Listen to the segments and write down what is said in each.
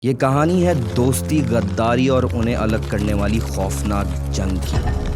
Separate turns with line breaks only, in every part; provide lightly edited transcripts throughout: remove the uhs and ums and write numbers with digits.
ये कहानी है दोस्ती, गद्दारी और उन्हें अलग करने वाली खौफनाक जंग की।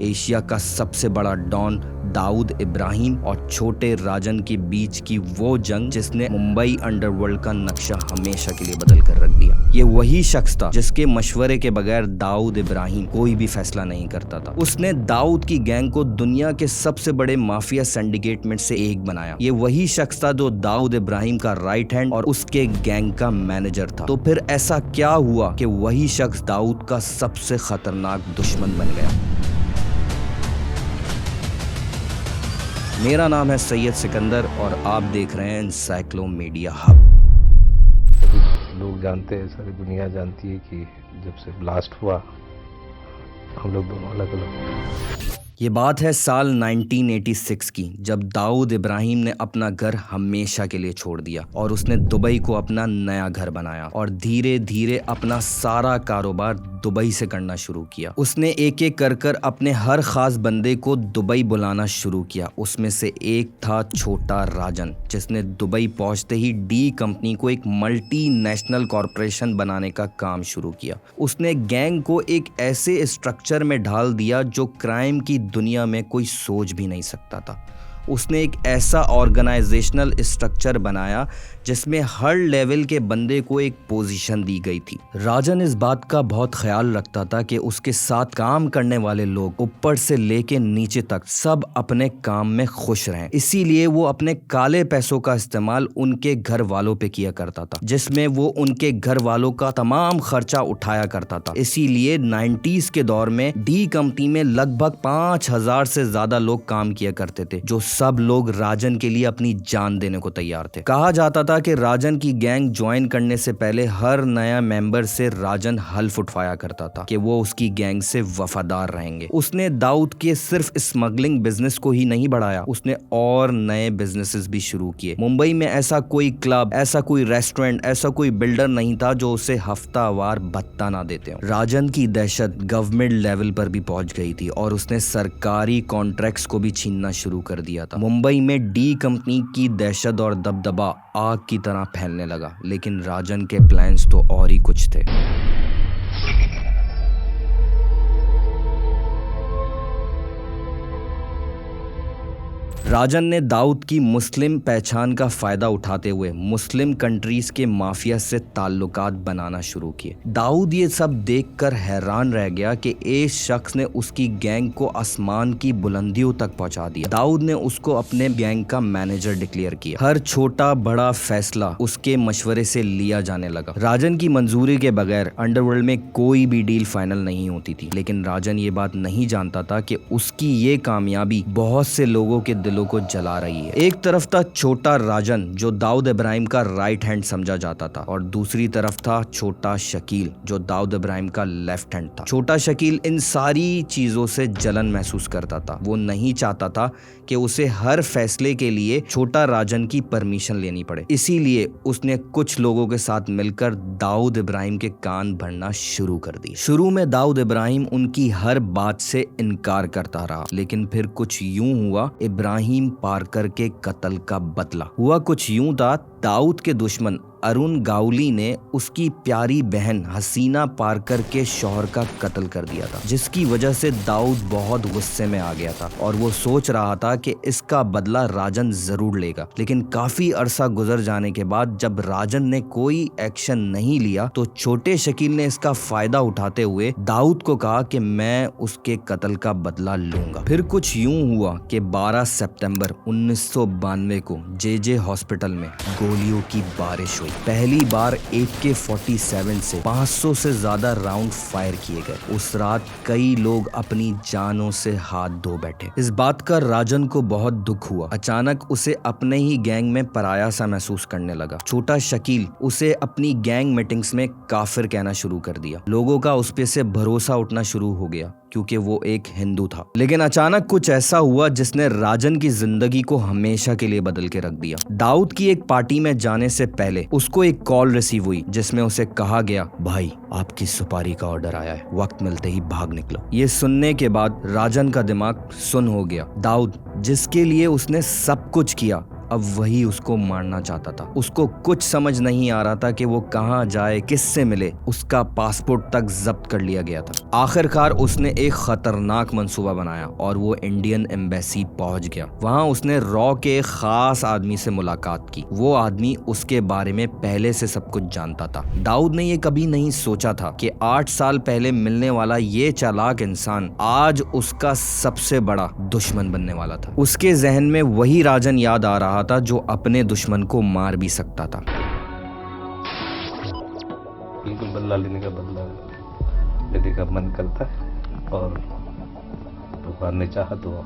एशिया का सबसे बड़ा डॉन दाऊद इब्राहिम और छोटे राजन के बीच की वो जंग जिसने मुंबई अंडरवर्ल्ड का नक्शा हमेशा के लिए बदल कर रख दिया। ये वही शख्स था जिसके मशवरे के बगैर दाऊद इब्राहिम कोई भी फैसला नहीं करता था। उसने दाऊद की गैंग को दुनिया के सबसे बड़े माफिया सिंडिकेट में से एक बनाया। ये वही शख्स था जो दाऊद इब्राहिम का राइट हैंड और उसके गैंग का मैनेजर था। तो फिर ऐसा क्या हुआ कि वही शख्स दाऊद का सबसे खतरनाक दुश्मन बन गया? मेरा नाम है सैयद सिकंदर और आप देख रहे हैं एनसाइक्लोमीडिया हब।
लोग जानते हैं, सारी दुनिया जानती है कि जब से ब्लास्ट हुआ हम लोग दोनों अलग अलग।
ये बात है साल 1986 की, जब दाऊद इब्राहिम ने अपना घर हमेशा के लिए छोड़ दिया और उसने दुबई को अपना नया घर बनाया और धीरे धीरे अपना सारा कारोबार दुबई से करना शुरू किया। उसने एक एक कर अपने हर खास बंदे को दुबई बुलाना शुरू किया। उसमें से एक था छोटा राजन, जिसने दुबई पहुंचते ही डी कंपनी को एक मल्टीनेशनल कॉरपोरेशन बनाने का काम शुरू किया। उसने गैंग को एक ऐसे स्ट्रक्चर में ढाल दिया जो क्राइम की दुनिया में कोई सोच भी नहीं सकता था। उसने एक ऐसा ऑर्गेनाइजेशनल स्ट्रक्चर बनाया जिसमें हर लेवल के बंदे को एक पोजीशन दी गई थी। राजन इस बात का बहुत ख्याल रखता था कि उसके साथ काम करने वाले लोग ऊपर से लेके नीचे तक सब अपने काम में खुश रहें। इसीलिए वो अपने काले पैसों का इस्तेमाल उनके घर वालों पे किया करता था, जिसमें वो उनके घर वालों का तमाम खर्चा उठाया करता था। इसीलिए 90s के दौर में डी कंपनी में लगभग 5000 से ज्यादा लोग काम किया करते थे, जो सब लोग राजन के लिए अपनी जान देने को तैयार थे। कहा जाता था कि राजन की गैंग ज्वाइन करने से पहले हर नया मेंबर से राजन हल्फ उठवाया करता था कि वो उसकी गैंग से वफादार रहेंगे। उसने दाऊद के सिर्फ स्मगलिंग बिजनेस को ही नहीं बढ़ाया, उसने और नए बिजनेसेस भी शुरू किए। मुंबई में ऐसा कोई क्लब, ऐसा कोई रेस्टोरेंट, ऐसा कोई बिल्डर नहीं था जो उसे हफ्तावार भत्ता ना देते हो। राजन की दहशत गवर्नमेंट लेवल पर भी पहुंच गई थी और उसने सरकारी कॉन्ट्रैक्ट्स को भी छीनना शुरू कर दिया था। मुंबई में डी कंपनी की दहशत और दबदबा आग की तरह फैलने लगा, लेकिन राजन के प्लान्स तो और ही कुछ थे। राजन ने दाऊद की मुस्लिम पहचान का फायदा उठाते हुए मुस्लिम कंट्रीज के माफिया से ताल्लुकात बनाना शुरू किए। दाऊद ये सब देखकर हैरान रह गया कि एक शख्स ने उसकी गैंग को आसमान की बुलंदियों तक पहुंचा दिया। दाऊद ने उसको अपने गैंग का मैनेजर डिक्लेयर किया। हर छोटा बड़ा फैसला उसके मशवरे से लिया जाने लगा। राजन की मंजूरी के बगैर अंडरवर्ल्ड में कोई भी डील फाइनल नहीं होती थी, लेकिन राजन ये बात नहीं जानता था कि उसकी ये कामयाबी बहुत से लोगों के दिलों को जला रही है। एक तरफ था छोटा राजन, जो दाऊद इब्राहिम का राइट हैंड समझा जाता था, और दूसरी तरफ था छोटा शकील, जो दाऊद इब्राहिम का लेफ्ट हैंड था। छोटा शकील इन सारी चीजों से जलन महसूस करता था। वो नहीं चाहता था कि उसे हर फैसले के लिए छोटा राजन की परमिशन लेनी पड़े। इसीलिए उसने कुछ लोगों के साथ मिलकर दाऊद इब्राहिम के कान भरना शुरू कर दिए। शुरू में दाऊद इब्राहिम उनकी हर बात से इनकार करता रहा, लेकिन फिर कुछ यूं हुआ। इब्राहिम पार्कर के कत्ल का बदला हुआ कुछ यूं था। दाऊद के दुश्मन अरुण गावली ने उसकी प्यारी बहन हसीना पार्कर के शौहर का कत्ल कर दिया था, जिसकी वजह से दाऊद बहुत गुस्से में आ गया था और वो सोच रहा था कि इसका बदला राजन जरूर लेगा। लेकिन काफी अरसा गुजर जाने के बाद जब राजन ने कोई एक्शन नहीं लिया, तो छोटे शकील ने इसका फायदा उठाते हुए दाऊद को कहा कि मैं उसके कत्ल का बदला लूंगा। फिर कुछ यूं हुआ कि 12 सितंबर 1992 को जे हॉस्पिटल में गोलियों की बारिश हुई। पहली बार AK-47 से 500 से ज्यादा राउंड फायर किए गए। उस रात कई लोग अपनी जानों से हाथ धो बैठे। इस बात का राजन को बहुत दुख हुआ। अचानक उसे अपने ही गैंग में पराया सा महसूस करने लगा। छोटा शकील उसे अपनी गैंग मीटिंग्स में काफिर कहना शुरू कर दिया। लोगों का उस पे से भरोसा उठना शुरू हो गया, क्योंकि वो एक हिंदू था। लेकिन अचानक कुछ ऐसा हुआ जिसने राजन की जिंदगी को हमेशा के लिए बदल के रख दिया। दाऊद की एक पार्टी में जाने से पहले उसको एक कॉल रिसीव हुई, जिसमें उसे कहा गया, भाई आपकी सुपारी का ऑर्डर आया है, वक्त मिलते ही भाग निकलो। ये सुनने के बाद राजन का दिमाग सुन्न हो गया। दाऊद, जिसके लिए उसने सब कुछ किया, अब वही उसको मारना चाहता था। उसको कुछ समझ नहीं आ रहा था कि वो कहाँ जाए, किससे मिले। उसका पासपोर्ट तक जब्त कर लिया गया था। आखिरकार उसने एक खतरनाक मंसूबा बनाया और वो इंडियन एम्बेसी पहुंच गया। वहां उसने रॉ के एक खास आदमी से मुलाकात की। वो आदमी उसके बारे में पहले से सब कुछ जानता था। दाऊद ने ये कभी नहीं सोचा था कि 8 साल पहले मिलने वाला ये चालाक इंसान आज उसका सबसे बड़ा दुश्मन बनने वाला था। उसके जहन में वही राजन याद आ रहा था जो अपने दुश्मन को मार भी सकता था।
बिल्कुल बदला लेने का मन करता है और भगवान ने चाहा तो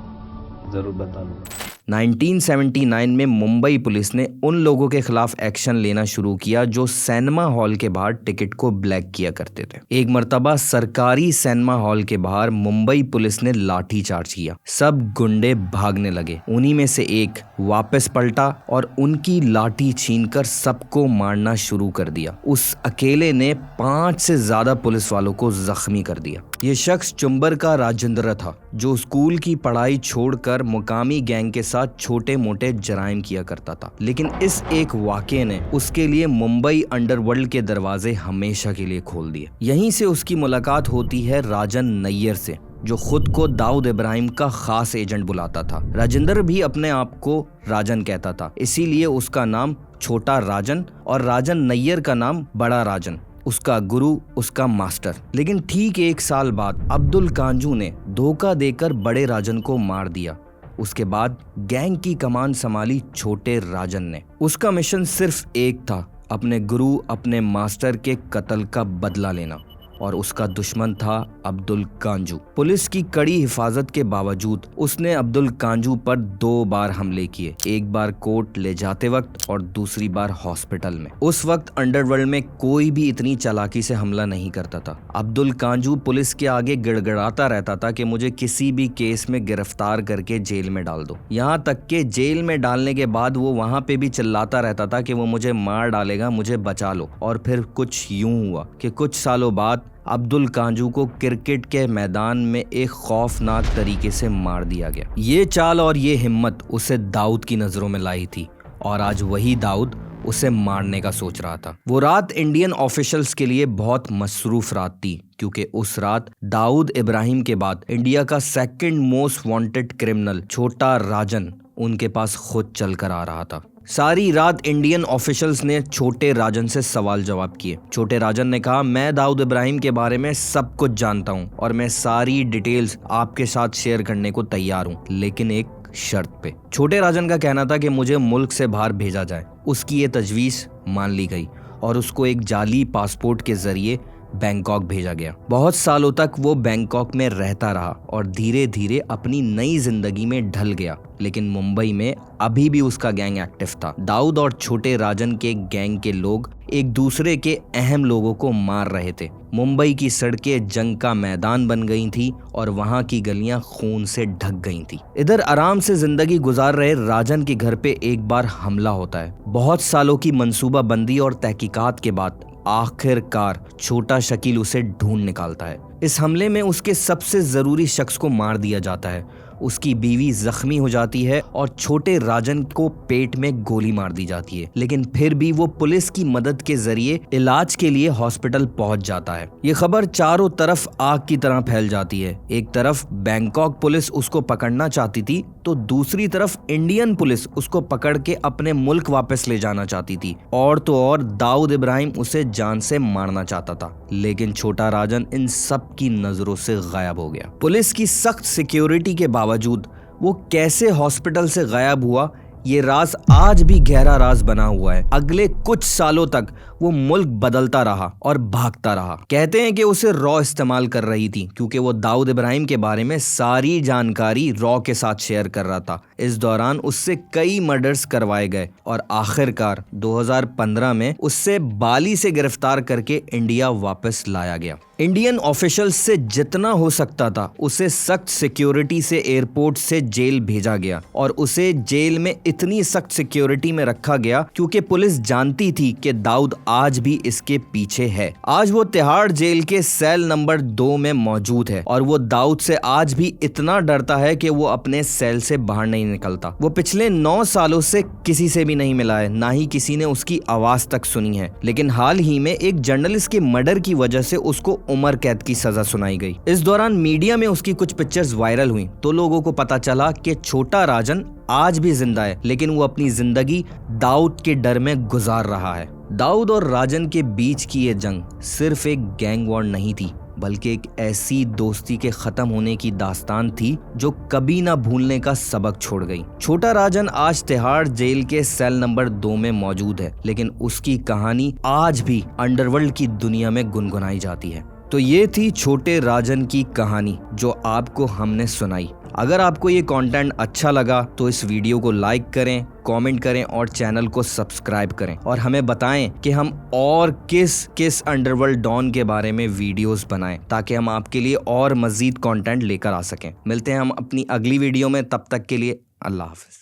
जरूर बदला लूंगा।
1979 में मुंबई पुलिस ने उन लोगों के खिलाफ एक्शन लेना शुरू किया जो सिनेमा हॉल के बाहर टिकट को ब्लैक किया करते थे। एक मर्तबा सरकारी सिनेमा हॉल के बाहर मुंबई पुलिस ने लाठी चार्ज किया। सब गुंडे भागने लगे। उन्हीं में से एक वापस पलटा और उनकी लाठी छीनकर सबको मारना शुरू कर दिया। उस अकेले ने 5 से ज्यादा पुलिस वालों को जख्मी कर दिया। ये शख्स चुंबर का राजेंद्र था जो स्कूल की पढ़ाई छोड़कर मुकामी गैंग के साथ छोटे मोटे जराइम किया करता था। लेकिन इस एक वाक़े ने उसके लिए मुंबई अंडरवर्ल्ड के दरवाजे हमेशा के लिए खोल दिए। यहीं से उसकी मुलाकात होती है राजन नैयर से, जो खुद को दाऊद इब्राहिम का खास एजेंट बुलाता था। राजेंद्र भी अपने आप को राजन कहता था, इसीलिए उसका नाम छोटा राजन और राजन नैयर का नाम बड़ा राजन, उसका गुरु, उसका मास्टर। लेकिन ठीक 1 साल बाद अब्दुल कांजू ने धोखा देकर बड़े राजन को मार दिया। उसके बाद गैंग की कमान संभाली छोटे राजन ने। उसका मिशन सिर्फ एक था, अपने गुरु, अपने मास्टर के कत्ल का बदला लेना, और उसका दुश्मन था अब्दुल कांजू। पुलिस की कड़ी हिफाजत के बावजूद उसने अब्दुल कांजू पर 2 बार हमले किए, एक बार कोर्ट ले जाते वक्त और दूसरी बार हॉस्पिटल में। उस वक्त अंडरवर्ल्ड में कोई भी इतनी चालाकी से हमला नहीं करता था। अब्दुल कांजू पुलिस के आगे गिड़गिड़ाता रहता था कि मुझे किसी भी केस में गिरफ्तार करके जेल में डाल दो। यहाँ तक कि जेल में डालने के बाद वो वहाँ पे भी चिल्लाता रहता था कि वो मुझे मार डालेगा, मुझे बचा लो। और फिर कुछ यूं हुआ कि कुछ सालों बाद अब्दुल कांजू को क्रिकेट के मैदान में एक खौफनाक तरीके से मार दिया गया। ये चाल और ये हिम्मत उसे दाऊद की नजरों में लाई थी और आज वही दाऊद उसे मारने का सोच रहा था। वो रात इंडियन ऑफिशियल्स के लिए बहुत मसरूफ रात थी, क्योंकि उस रात दाऊद इब्राहिम के बाद इंडिया का 2nd मोस्ट वांटेड क्रिमिनल छोटा राजन उनके पास खुद चल कर आ रहा था। सारी रात इंडियन ऑफिशियल्स ने छोटे राजन से सवाल जवाब किए। छोटे राजन ने कहा, मैं दाऊद इब्राहिम के बारे में सब कुछ जानता हूँ और मैं सारी डिटेल्स आपके साथ शेयर करने को तैयार हूँ, लेकिन एक शर्त पे। छोटे राजन का कहना था कि मुझे मुल्क से बाहर भेजा जाए। उसकी ये तजवीज़ मान ली गई और उसको एक जाली पासपोर्ट के जरिए बैंकॉक भेजा गया। बहुत सालों तक वो बैंकॉक में रहता रहा और धीरे धीरे अपनी नई जिंदगी में ढल गया। लेकिन मुंबई में अभी भी उसका गैंग एक्टिव था। दाऊद और छोटे राजन के गैंग के लोग एक दूसरे के अहम लोगों को मार रहे थे। मुंबई की सड़कें जंग का मैदान बन गई थी और वहां की गलियां खून से ढक गई थी। इधर आराम से जिंदगी गुजार रहे राजन के घर पे एक बार हमला होता है। बहुत सालों की मंसूबाबंदी और तहकीकात के बाद आखिरकार छोटा शकील उसे ढूंढ निकालता है। इस हमले में उसके सबसे जरूरी शख्स को मार दिया जाता है। उसकी बीवी जख्मी हो जाती है और छोटे राजन को पेट में गोली मार दी जाती है। लेकिन फिर भी वो पुलिस की मदद के जरिए इलाज के लिए हॉस्पिटल पहुंच जाता है। ये खबर चारों तरफ आग की तरह फैल जाती है। एक तरफ बैंकॉक पुलिस उसको पकड़ना चाहती थी, तो दूसरी तरफ इंडियन पुलिस उसको पकड़ के अपने मुल्क वापस ले जाना चाहती थी। और तो और दाऊद इब्राहिम उसे जान से मारना चाहता था। लेकिन छोटा राजन इन सब की नजरों से गायब हो गया। पुलिस की सख्त सिक्योरिटी के बावजूद वो कैसे हॉस्पिटल से गायब हुआ, ये राज आज भी गहरा राज बना हुआ है। अगले कुछ सालों तक वो मुल्क बदलता रहा और भागता रहा। कहते हैं कि उसे रॉ इस्तेमाल कर रही थी, क्योंकि वो दाऊद इब्राहिम के बारे में सारी जानकारी रॉ के साथ शेयर कर रहा था। इस दौरान उससे कई मर्डर्स करवाए गए और आखिरकार 2015 में उससे बाली से गिरफ्तार करके इंडिया वापस लाया गया। इंडियन ऑफिशियल्स से जितना हो सकता था उसे सख्त सिक्योरिटी से एयरपोर्ट से जेल भेजा गया और उसे जेल में इतनी सख्त सिक्योरिटी में रखा गया क्योंकि पुलिस जानती थी कि दाऊद आज भी इसके पीछे है। आज वो तिहाड़ जेल के सेल नंबर 2 में मौजूद है और वो दाऊद से आज भी इतना डरता है कि वो अपने सेल से बाहर नहीं निकलता। वो पिछले 9 सालों से किसी से भी नहीं मिला है, ना ही किसी ने उसकी आवाज तक सुनी है। लेकिन हाल ही में एक जर्नलिस्ट के मर्डर की वजह से उसको उम्र कैद की सजा सुनाई गई। इस दौरान मीडिया में उसकी कुछ पिक्चर्स वायरल हुई तो लोगों को पता चला कि छोटा राजन आज भी जिंदा है, लेकिन वो अपनी जिंदगी दाऊद के डर में गुजार रहा है। दाऊद और राजन के बीच की ये जंग सिर्फ एक गैंग वॉर नहीं थी, बल्कि एक ऐसी दोस्ती के खत्म होने की दास्तान थी जो कभी ना भूलने का सबक छोड़ गई। छोटा राजन आज तिहाड़ जेल के सेल नंबर 2 में मौजूद है, लेकिन उसकी कहानी आज भी अंडरवर्ल्ड की दुनिया में गुनगुनाई जाती है। तो ये थी छोटे राजन की कहानी जो आपको हमने सुनाई। अगर आपको ये कंटेंट अच्छा लगा तो इस वीडियो को लाइक करें, कमेंट करें और चैनल को सब्सक्राइब करें और हमें बताएं कि हम और किस अंडरवर्ल्ड डॉन के बारे में वीडियोस बनाएं ताकि हम आपके लिए और मजीद कंटेंट लेकर आ सकें। मिलते हैं हम अपनी अगली वीडियो में, तब तक के लिए अल्लाह हाफिज।